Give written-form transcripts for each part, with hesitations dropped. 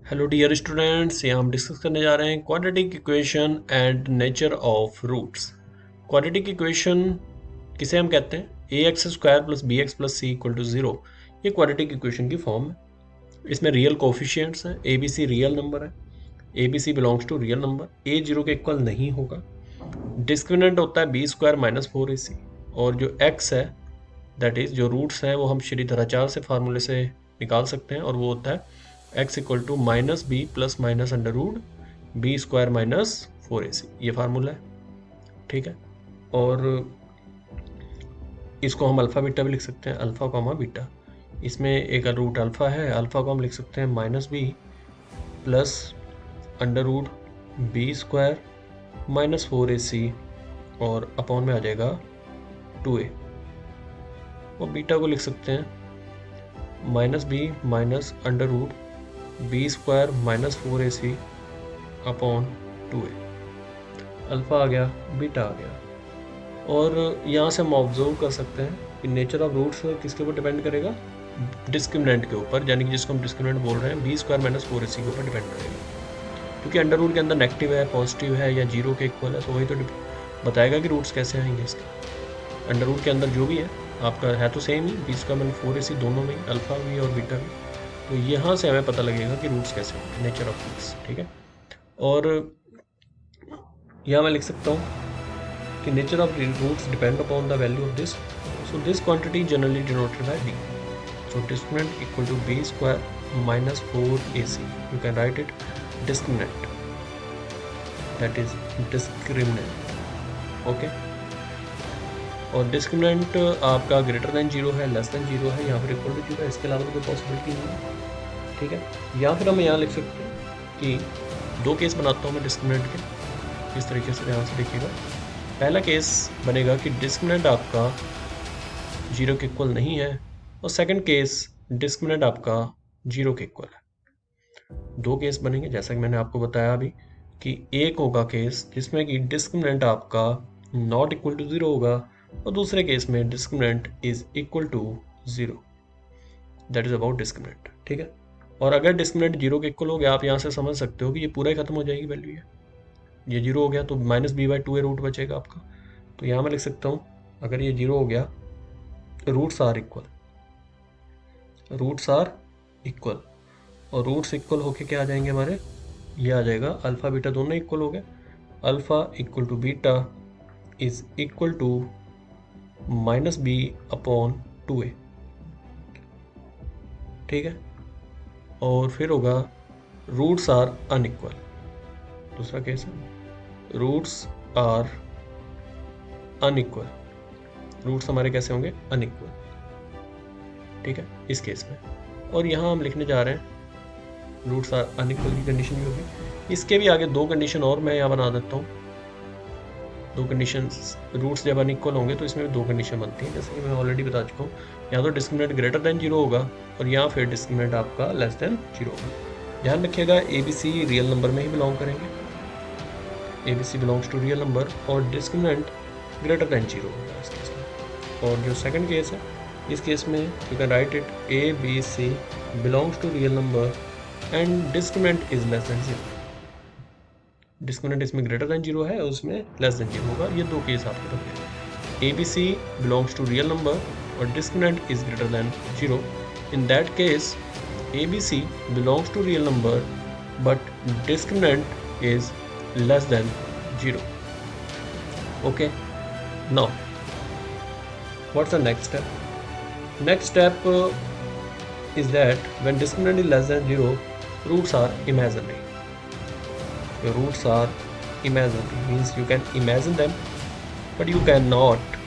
Hello dear students, यहाँ हम discuss करने जा रहे हैं quadratic equation and nature of roots. Quadratic equation किसे हम कहते हैं? A X square plus B X plus C equal to zero. ये क्वाड्रेटिक इक्वेशन की फॉर्म है। इसमें रियल कोफिशिएंट्स हैं, A B C real number है, A B C belongs to real number, A zero के इक्वल नहीं होगा। Discriminant होता है B square minus four A C, और जो एक्स है दैट इज जो रूट्स हैं वो हम श्रीधराचार्य से फार्मूले से निकाल सकते हैं, और वो होता है X equal to minus B plus minus under root B square minus four A C. ये फार्मूला है, ठीक है। और इसको हम अल्फ़ा बीटा भी लिख सकते हैं, अल्फ़ा कॉमा बीटा। इसमें एक रूट अल्फ़ा है, अल्फ़ा को हम लिख सकते हैं minus B plus under root B square minus four A C, और अपॉन में आ जाएगा टू ए। और बीटा को लिख सकते हैं minus B minus under root B square minus four A C upon two A. Alpha आ गया, बीटा आ गया। और यहाँ से हम ऑब्जर्व कर सकते हैं कि नेचर ऑफ रूट्स किसके ऊपर डिपेंड करेगा? डिस्क्रिमिनेंट के ऊपर, यानी कि जिसको हम डिस्क्रिमिनेंट बोल रहे हैं B square minus four A सी के ऊपर डिपेंड करेगा। क्योंकि अंडर रूट के अंदर नेगेटिव है, पॉजिटिव है या जीरो के इक्वल है, तो वही तो बताएगा कि रूट्स कैसे आएंगे इसके। अंडर रूट के अंदर जो भी है आपका है तो same he, B square minus four A सी दोनों में, अल्फ़ा भी और बीटा भी। तो यहाँ से हमें पता लगेगा कि रूट्स कैसे होंगे, नेचर ऑफ रूट्स, ठीक है। और यहाँ मैं लिख सकता हूँ कि nature of roots depend upon the value of this, so this quantity generally denoted by D. So discriminant equal to B square minus four A C, you can write it discriminant, that is discriminant, okay. और discriminant आपका greater than zero है, less than zero है, या फिर equal to zero है, इसके अलावा तो कोई पॉसिबिलिटी नहीं है, ठीक है। या फिर हम यहाँ लिख सकते हैं कि दो केस बनाता हूँ मैं डिस्क्रिमिनेंट के, इस तरीके से ध्यान से देखिएगा। पहला केस बनेगा कि डिस्क्रिमिनेंट आपका जीरो के इक्वल नहीं है, और सेकंड केस डिस्क्रिमिनेंट आपका जीरो के इक्वल है। दो केस बनेंगे, जैसा कि मैंने आपको बताया अभी कि एक होगा केस जिसमें कि डिस्क्रिमिनेंट आपका नॉट इक्वल टू जीरो होगा, और दूसरे केस में discriminant is equal to zero. That is about discriminant, ठीक है। और अगर डिस्क्रिमिनेंट जीरो के इक्वल हो गया, आप यहाँ से समझ सकते हो कि ये पूरा ही खत्म हो जाएगी वैल्यू, ये जीरो हो गया तो minus B by two A root बचेगा आपका। तो यहाँ मैं लिख सकता हूँ अगर ये जीरो हो गया, roots are equal, roots are equal, और रूट्स इक्वल होके क्या आ जाएंगे हमारे? ये आ जाएगा अल्फ़ा बीटा दोनों इक्वल हो गए, alpha equal to beta is equal to minus B upon two A, ठीक है। और फिर होगा रूट्स आर अनइक्वल, दूसरा केस है रूट्स आर अनइक्वल, रूट्स हमारे कैसे होंगे? अनइक्वल, ठीक है, इस केस में। और यहाँ हम लिखने जा रहे हैं रूट्स आर अनइक्वल की कंडीशन भी होगी। इसके भी आगे दो कंडीशन और मैं यहाँ बना देता हूँ, दो कंडीशन। रूट्स जब अनइक्वल होंगे तो इसमें भी दो कंडीशन बनती हैं, जैसे कि मैं ऑलरेडी बता चुका हूँ। यहाँ तो डिस्क्रिमिनेंट ग्रेटर देन जीरो होगा, और यहाँ फिर डिस्क्रिमिनेंट आपका लेस देन जीरो होगा। ध्यान रखिएगा A B C real number में ही बिलोंग करेंगे, A B C belongs to real number, और डिस्क्रिमिनेंट ग्रेटर देन जीरो होगा इस केस में। और जो सेकंड केस है, इस केस में you can write it A B C belongs to real number and discriminant is less than zero. Discriminant इसमें ग्रेटर देन जीरो है, उसमें लेस देन जीरो होगा। ये दो केस आपके बन गए, A B C belongs to real number और discriminant is greater than zero. In that case A B C belongs to real number but discriminant is less than 0. Okay, now what's the next step? Next step is that when discriminant is less than 0, roots are imaginary. Your roots are imaginary, means you can imagine them but you cannot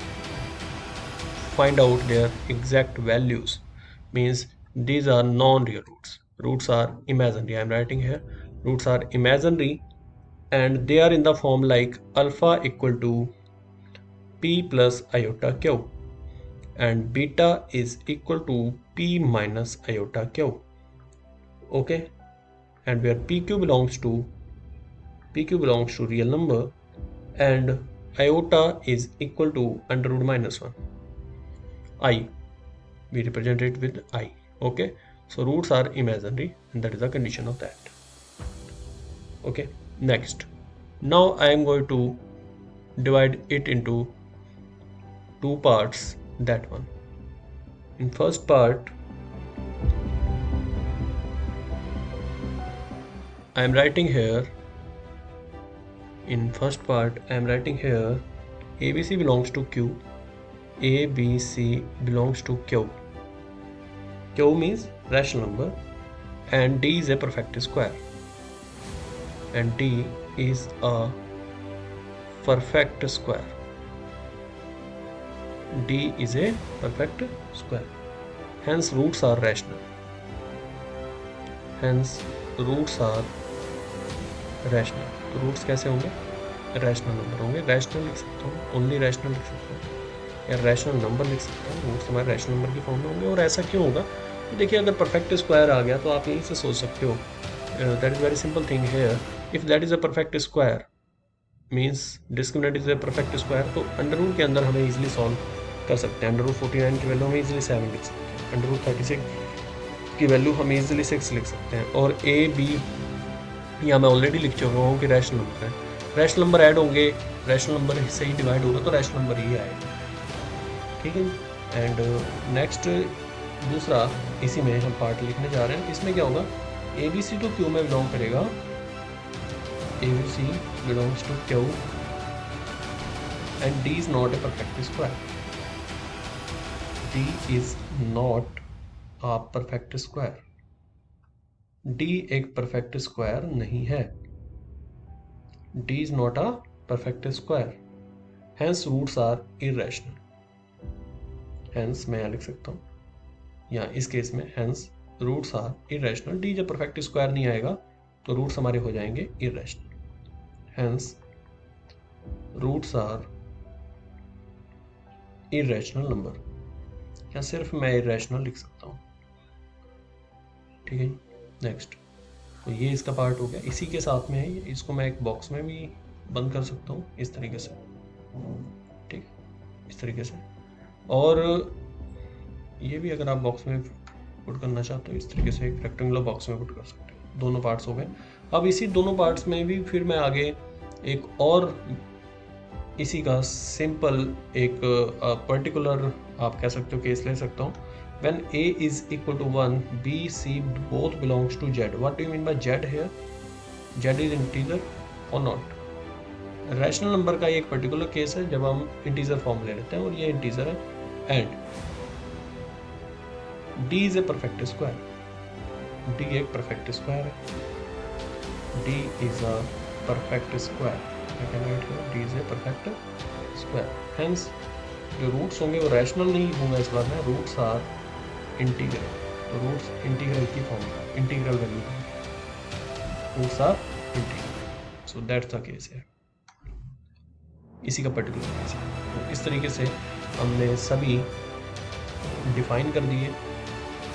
find out their exact values, means these are non-real roots. Roots are imaginary, I am writing here roots are imaginary, and they are in the form like alpha equal to p plus iota q and beta is equal to p minus iota q, okay. And where pq belongs to real number and iota is equal to under root minus 1, I, we represent it with I, okay. So roots are imaginary, and that is the condition of that. Okay, next. Now I am going to divide it into two parts. That one. In first part, I am writing here. In first part, I am writing here. ABC belongs to Q. ABC belongs to Q. Q means rational number, and D is a perfect square. And D is a perfect square. D is a perfect square. Hence roots are rational. Hence roots are rational. तो roots कैसे होंगे? Rational number होंगे. Rational लिख सकता हूँ, only rational लिख सकता हूँ, या रैशनल नंबर लिख सकता हूँ. रूट्स हमारे रैशनल नंबर की फॉर्म में होंगे. और ऐसा क्यों होगा? तो देखिए, अगर परफेक्ट स्क्वायर आ गया तो आप यहीं से सोच सकते हो. That is very simple thing here. If that is a perfect square means discriminant is a perfect square, तो अंडर रूट के अंदर हमें इजीली सॉल्व कर सकते हैं. अंडर रूट 49 की वैल्यू हमें इजीली 7 लिख सकते हैं. अंडर रूट 36 की वैल्यू हम इजीली 6 लिख सकते हैं. और ए बी यहाँ मैं ऑलरेडी लिख चुका हूँ कि रैशनल नंबर है. रैशनल नंबर ऐड होंगे, रैशनल नंबर से ही डिवाइड होगा, तो रैशनल नंबर ही आएगा. ठीक है. एंड नेक्स्ट दूसरा, इसी में हम पार्ट लिखने जा रहे हैं. इसमें क्या होगा? A B C to Q में बिलोंग करेगा. ABC belongs to Q and D is not a perfect square. D is not a perfect square. D एक perfect square नहीं है. D is not a perfect square. Hence roots are irrational. Hence मैं यहाँ लिख सकता हूँ, या इस केस में hence roots are irrational. D जब perfect square नहीं आएगा तो roots हमारे हो जाएंगे irrational. Hence roots are irrational number. या सिर्फ मैं irrational लिख सकता हूँ. ठीक है. नेक्स्ट, तो ये इसका पार्ट हो गया. इसी के साथ में है, इसको मैं एक बॉक्स में भी बंद कर सकता हूँ इस तरीके से. ठीक, इस तरीके से. और ये भी अगर आप बॉक्स में पुट करना चाहते हो, इस तरीके से एक रेक्टेंगुलर बॉक्स में पुट कर सकते हो. दोनों पार्ट्स हो गए. अब इसी दोनों पार्ट्स में भी फिर मैं आगे एक और इसी का सिंपल एक पर्टिकुलर आप कह सकते हो केस ले सकता हूँ. When A is equal to 1, B, C both belongs to Z. What do you mean by Z here? Z is integer or not? Rational number का एक पर्टिकुलर केस है जब हम इंटीजर फॉर्म ले लेते हैं, और ये इंटीजर है. And D is a perfect square. D एक perfect square है. D is a perfect square. I can write here D is a perfect square. Hence जो रूट्स होंगे वो रैशनल नहीं होंगे इस बार में. Roots are integral. तो रूट्स इंटीग्रल की फॉर्म में, integral value roots are integral. So that's the case है. इसी का पर्टिकुलर केस है. तो इस तरीके से हमने सभी डिफाइन कर दिए.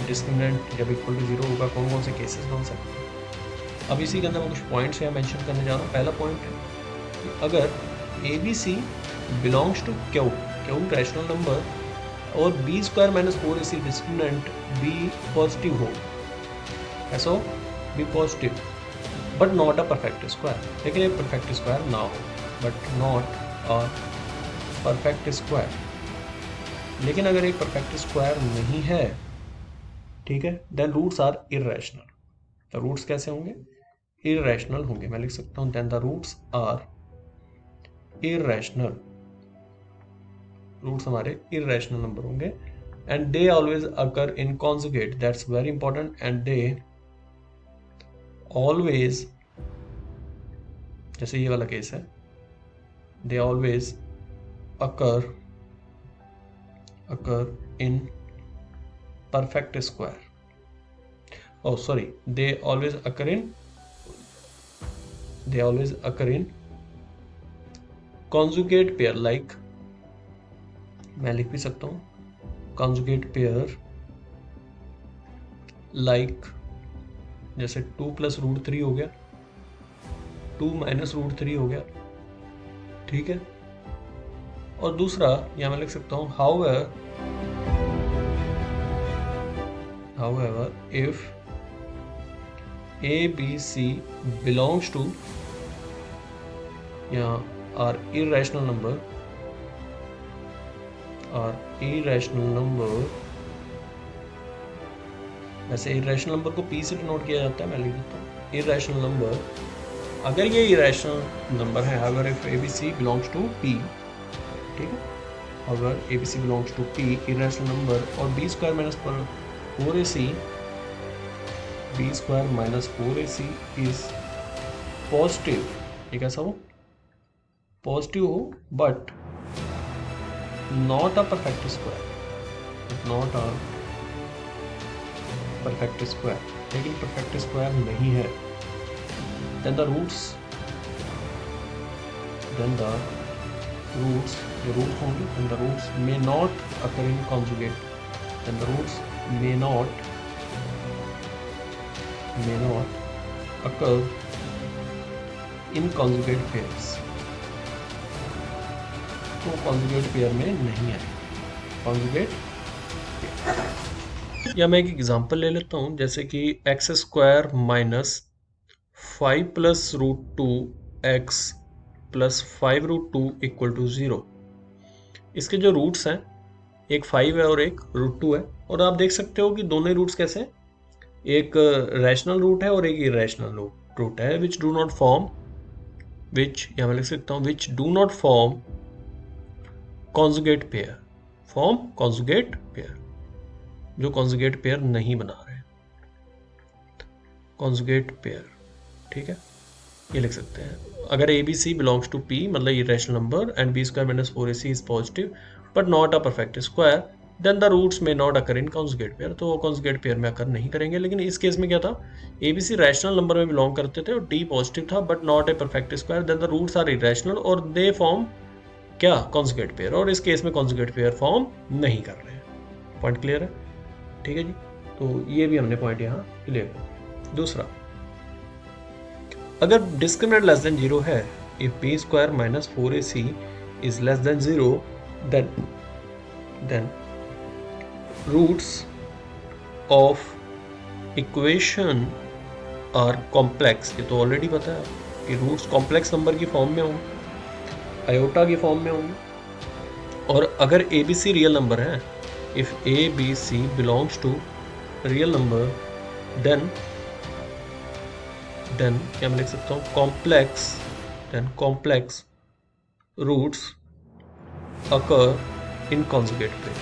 डिस्क्रिमिनेंट जब इक्वल टू 0 होगा कौन कौन से केसेस बन सकते हैं. अब इसी के अंदर मैं कुछ पॉइंट्स यहाँ मेंशन करने जा रहा हूँ. पहला पॉइंट है कि अगर A B C belongs to Q, Q rational number, और बी स्क्वायर माइनस 4 इसी डिस्क्रिमिनेंट बी पॉजिटिव हो, ऐसा be positive but not a perfect square. लेकिन एक परफेक्ट स्क्वायर ना हो, but not a perfect square. लेकिन अगर एक परफेक्ट स्क्वायर नहीं है, ठीक है, देन रूट्स आर इररेशनल. तो रूट्स कैसे होंगे? इररेशनल होंगे. मैं लिख सकता हूँ then the roots are irrational. Roots हमारे इररेशनल नंबर होंगे. And they always occur in conjugate. That's very important. And they always, जैसे ये वाला केस है, they always occur in perfect square. Oh sorry, they always occur in conjugate pair. like मैं लिख भी सकता हूँ conjugate pair, like जैसे 2 + √3 हो गया, 2 - √3 हो गया. ठीक है. और दूसरा यहाँ मैं लिख सकता हूँ however if a b c belongs to यहाँ are irrational number वैसे irrational नंबर को p से डिनोट किया जाता है, मैं लिख देता हूँ irrational नंबर। अगर ये irrational नंबर है, अगर if abc belongs to p, ठीक है, अगर abc belongs to p irrational number और b square minus 4ac is positive, ये कैसा हो, पॉजिटिव हो but not a perfect square, लेकिन परफेक्ट स्क्वायर नहीं है, देन द रूट्स जो रूट होंगे, then the roots may not occur in conjugate, then the roots may not occur in conjugate pairs, तो conjugate pair में नहीं आए conjugate pair। या मैं एक एग्जांपल ले लेता हूँ, जैसे कि X square minus 5 plus root 2 X plus 5 root 2 equal to 0। इसके जो रूट्स हैं, एक 5 है और एक रूट 2 है, और आप देख सकते हो कि दोनों रूट्स कैसे हैं, एक रैशनल रूट है और एक इरेशनल रूट है, विच डू नॉट फॉर्म, विच यहाँ मैं लिख सकता हूँ, which do not form conjugate pair, जो कॉन्जुगेट पेयर नहीं बना रहे, कॉन्जुगेट पेयर, ठीक है, ये लिख सकते हैं। अगर A B C belongs to P, मतलब irrational number, and B square minus 4ac is positive but not a perfect square, then the roots may not occur in conjugate pair, तो वो कॉन्जुगेट पेयर में अकर नहीं करेंगे। लेकिन इस case में क्या था, A B C rational number में बिलोंग करते थे और डी पॉजिटिव था but not a perfect square, then the roots are irrational और दे फॉर्म क्या, कॉन्जुगेट पेयर, और इस केस में कॉन्जुगेट पेयर फॉर्म नहीं कर रहे हैं। पॉइंट क्लियर है, ठीक है जी। तो ये भी हमने पॉइंट यहाँ क्लियर कर दिया। दूसरा, अगर डिस्क्रिमिनेंट लेस देन 0 है, if B square minus 4ac is less than 0, then roots of equation are complex. ये तो ऑलरेडी पता है कि रूट्स कॉम्प्लेक्स नंबर की फॉर्म में होंगे, आयोटा की फॉर्म में होंगे, और अगर A B C real number है, if A B C belongs to real number, then क्या मैं लिख सकता हूँ, complex roots occur in conjugate pair.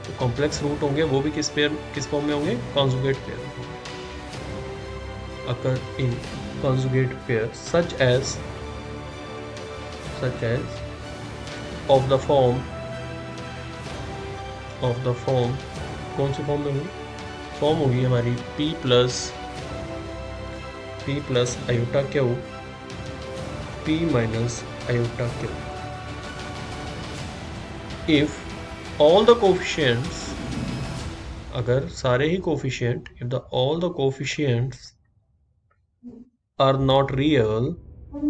तो कॉम्प्लेक्स रूट होंगे वो भी किस फॉर्म में होंगे, conjugate pair, occur in conjugate pair such as of the form कौन सी फॉर्म में होगी, फॉर्म होगी हमारी p plus iota q, p minus iota q, if all the coefficients, अगर सारे ही coefficient, if all the coefficients are not real,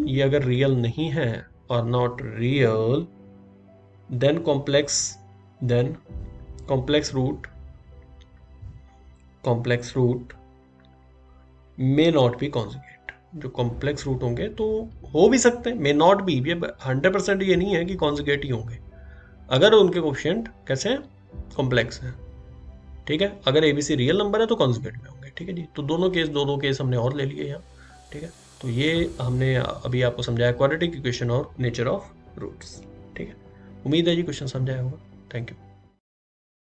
ये अगर रियल नहीं है, are not real, then complex root may not be conjugate। जो complex root होंगे तो हो भी सकते हैं, may not be, ये 100% ये नहीं है कि कॉन्जुगेट ही होंगे, अगर उनके कोफिशिएंट कैसे हैं, कॉम्प्लेक्स हैं, ठीक है। अगर एबीसी रियल नंबर है तो कॉन्जुगेट में होंगे, ठीक है जी। तो दो केस हमने और ले लिए यहाँ, ठीक है। तो ये हमने अभी आपको समझाया क्वाड्रेटिक इक्वेशन और नेचर ऑफ रूट्स, ठीक है। उम्मीद है जी क्वेश्चन समझाया होगा। Thank you.